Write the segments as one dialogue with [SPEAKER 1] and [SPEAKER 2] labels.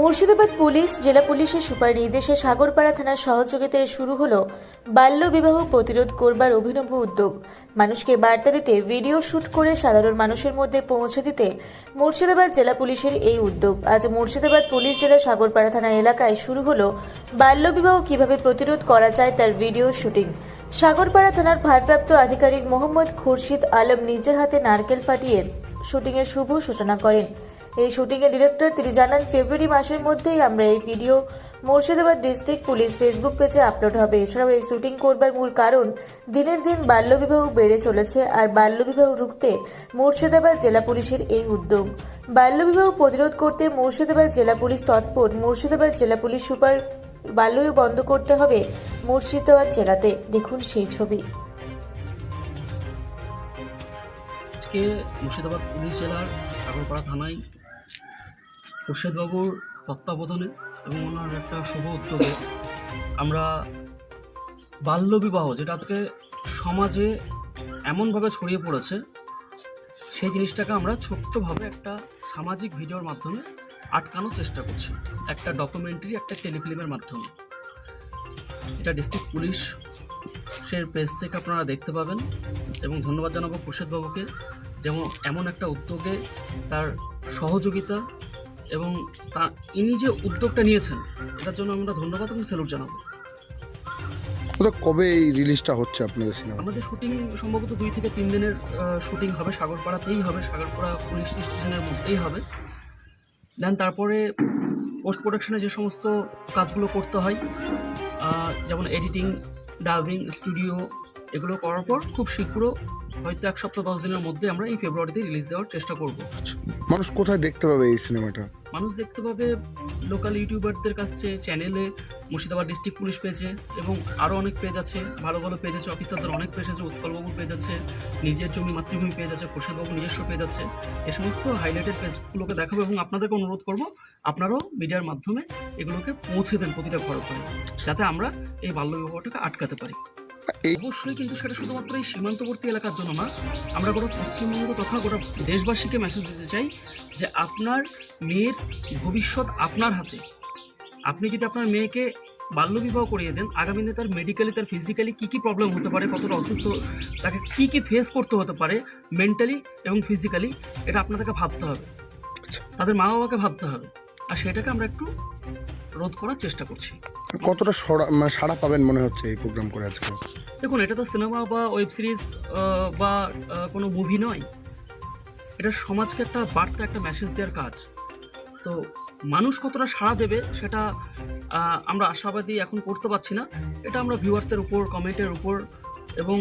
[SPEAKER 1] Murshidabad police জেলা পুলিশের super নির্দেশে সাগরপাড়া থানার সহযোগিতায় শুরু হলো বাল্য বিবাহ প্রতিরোধ করবার অভিনব উদ্যোগ। মানুষকে বার্তা দিতে ভিডিও শুট করে সাধারণ মানুষের মধ্যে পৌঁছে দিতে মুর্শিদাবাদ জেলা পুলিশের এই উদ্যোগ। আজ মুর্শিদাবাদ পুলিশ জেলার সাগরপাড়া থানা এলাকায় শুরু হলো বাল্য বিবাহ কিভাবে প্রতিরোধ করা যায় তার ভিডিও শুটিং। সাগরপাড়া থানার ভারপ্রাপ্ত আধিকারিক মোহাম্মদ খুরশিদ আলম নিজের হাতে নারকেল ফাটিয়ে শুটিংয়ের শুভ সূচনা করেন। এই শুটিংয়ের ডিরেক্টর তিনি জানান, ফেব্রুয়ারি মাসের মধ্যেই আমরা এই video Murshidabad district police Facebook পেজে আপলোড হবে। এছাড়াও এই শুটিং করবার মূল কারণ দিনের দিন বাল্যবিবাহ বেড়ে চলেছে, আর বাল্যবিবাহ রুখতে মুর্শিদাবাদ জেলা পুলিশের এই উদ্যোগ। বাল্যবিবাহ প্রতিরোধ করতে মুর্শিদাবাদ জেলা পুলিশ তৎপর। মুর্শিদাবাদ জেলা পুলিশ সুপার বাল্যবিবাহ বন্ধ করতে হবে মুর্শিদাবাদ জেলাতে। দেখুন সেই ছবি।
[SPEAKER 2] আজকে মুর্শিদাবাদ পুলিশ জেলার সাগরপাড়া থানায় খুরশেদবাবুর তত্ত্বাবধানে এবং ওনার একটা শুভ উদ্যোগে আমরা বাল্যবিবাহ, যেটা আজকে সমাজে এমনভাবে ছড়িয়ে পড়েছে, সেই জিনিসটাকে আমরা ছোট্টভাবে একটা সামাজিক ভিডিওর মাধ্যমে আটকানোর চেষ্টা করছি, একটা ডকুমেন্টারি, একটা টেলিফিল্মের মাধ্যমে। এটা ডিস্ট্রিক্ট পুলিশের পেজ থেকে আপনারা দেখতে পাবেন এবং ধন্যবাদ জানাবো খুরশেদবাবুকে, যেমন এমন একটা উদ্যোগে তার সহযোগিতা এবং ইনি যে উদ্যোগটা নিয়েছেন এটার জন্য আমরা ধন্যবাদ এবং স্যালুট জানাবো।
[SPEAKER 3] কবে এই রিলিজটা হচ্ছে আপনাদের সিনেমা?
[SPEAKER 2] আমাদের শুটিং সম্ভবত 2 থেকে 3 দিনের শুটিং হবে, সাগরপাড়াতেই হবে, সাগরপাড়া পুলিশ স্টেশনের মধ্যেই হবে। দেন তারপরে পোস্ট প্রোডাকশনে যে সমস্ত কাজগুলো করতে হয়, যেমন এডিটিং, ডাবিং, স্টুডিও, এগুলো করার পর খুব শীঘ্র, হয়তো 1 সপ্তাহ 10 দিনের মধ্যে আমরা এই ফেব্রুয়ারিতে রিলিজ দেওয়ার চেষ্টা করব।
[SPEAKER 3] মানুষ কোথায় দেখতে পাবে এই সিনেমাটা?
[SPEAKER 2] মানুষ দেখতে পাবে লোকাল ইউটিউবারদের কাছে, চ্যানেলে, মুর্শিদাবাদ ডিস্ট্রিক্ট পুলিশ পেজে, এবং আরও অনেক পেজ আছে, ভালো ভালো পেজ আছে, অফিসারদের অনেক পেজ আছে, উৎপলবাবুর পেজ আছে, নিজের জমি মাতৃভূমি পেজ আছে, খুরশেদবাবুর নিজস্ব পেজ আছে। এই সমস্ত হাইলাইটেড পেজগুলোকে দেখাবো এবং আপনাদেরকে অনুরোধ করব আপনারাও মিডিয়ার মাধ্যমে এগুলোকে পৌঁছে দেন প্রতিটা ঘরে ঘরে, যাতে আমরা এই বাল্যবিবাহটাকে আটকাতে পারি। অবশ্যই কিন্তু সেটা শুধুমাত্র এই সীমান্তবর্তী এলাকার জন্য না, আমরা গোটা পশ্চিমবঙ্গ তথা গোটা দেশবাসীকে মেসেজ দিতে চাই যে আপনার মেয়ের ভবিষ্যৎ আপনার হাতে। আপনি যদি আপনার মেয়েকে বাল্যবিবাহ করিয়ে দেন, আগামী দিনে তার মেডিকেলি, তার ফিজিক্যালি কী কী প্রবলেম হতে পারে, কতটা অসুস্থ, তাকে কী কী ফেস করতে হতে পারে মেন্টালি এবং ফিজিক্যালি, এটা আপনাদেরকে ভাবতে হবে, তাদের মা বাবাকে ভাবতে হবে। আর সেটাকে আমরা একটু রোধ করার চেষ্টা করছি।
[SPEAKER 3] কতটা সাড়া পাবেন মনে হচ্ছে এই প্রোগ্রাম করে আজকে?
[SPEAKER 2] দেখুন, এটা তো সিনেমা বা ওয়েব সিরিজ বা কোনো মুভি নয়, এটা সমাজকে একটা বার্তা, একটা মেসেজ দেওয়ার কাজ। তো মানুষ কতটা সাড়া দেবে সেটা আমরা আশাবাদী এখন করতে পারছি না। এটা আমরা ভিউয়ার্সের উপর, কমেন্টের উপর এবং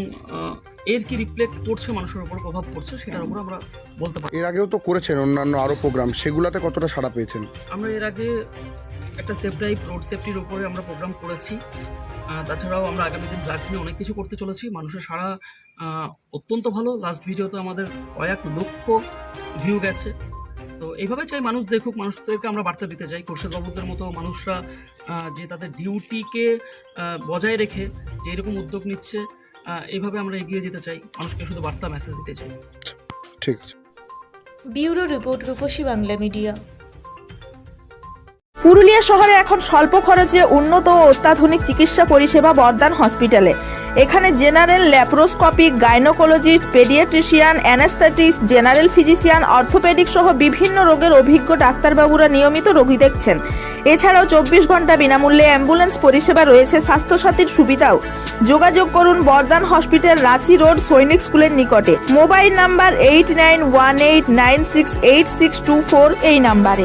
[SPEAKER 2] এর কি রিফ্লেক্ট করছে মানুষের উপর, প্রভাব পড়ছে, সেটার উপর আমরা বলতে পারি।
[SPEAKER 3] এর আগেও তো করেছেন অন্যান্য আরও প্রোগ্রাম, সেগুলোতে কতটা সাড়া পেয়েছেন?
[SPEAKER 2] আমরা এর আগে একটা সেফ ড্রাইভ, রোড সেফটির উপরে আমরা প্রোগ্রাম করেছি। তাছাড়াও আমরা আগামী দিন ড্রাগস নিয়ে অনেক কিছু করতে চলেছি। মানুষের সাড়া অত্যন্ত ভালো। লাস্ট ভিডিওতে আমাদের কয়েক লক্ষ ভিউ গেছে। তো এইভাবে চাই মানুষ দেখুক, মানুষদেরকে আমরা বার্তা দিতে চাই, খুরশেদবাবুদের মতো মানুষরা যে তাদের ডিউটিকে বজায় রেখে যে এরকম উদ্যোগ নিচ্ছে, এইভাবে আমরা এগিয়ে যেতে চাই, মানুষকে শুধু বার্তা, মেসেজ দিতে চাই।
[SPEAKER 3] ঠিক আছে।
[SPEAKER 1] ব্যুরো রিপোর্ট, রূপসী বাংলা মিডিয়া।
[SPEAKER 4] পুরুলিয়া শহরে এখন স্বল্প খরচে উন্নত ও অত্যাধুনিক চিকিৎসা পরিষেবা বর্দান হসপিটালে। এখানে general, laparoscopic, gynaecologist, paediatrician, anaesthetist, general physician, orthopaedic সহ বিভিন্ন রোগের অভিজ্ঞ ডাক্তারবাবুরা নিয়মিত রোগী দেখছেন। এছাড়াও 24 ঘন্টা বিনামূল্যে অ্যাম্বুলেন্স পরিষেবা রয়েছে, স্বাস্থ্যসাথীর সুবিধাও। যোগাযোগ করুন বর্দান হসপিটাল, রাঁচি রোড, সৈনিক স্কুলের নিকটে। মোবাইল নাম্বার 8918968624 এই নাম্বারে।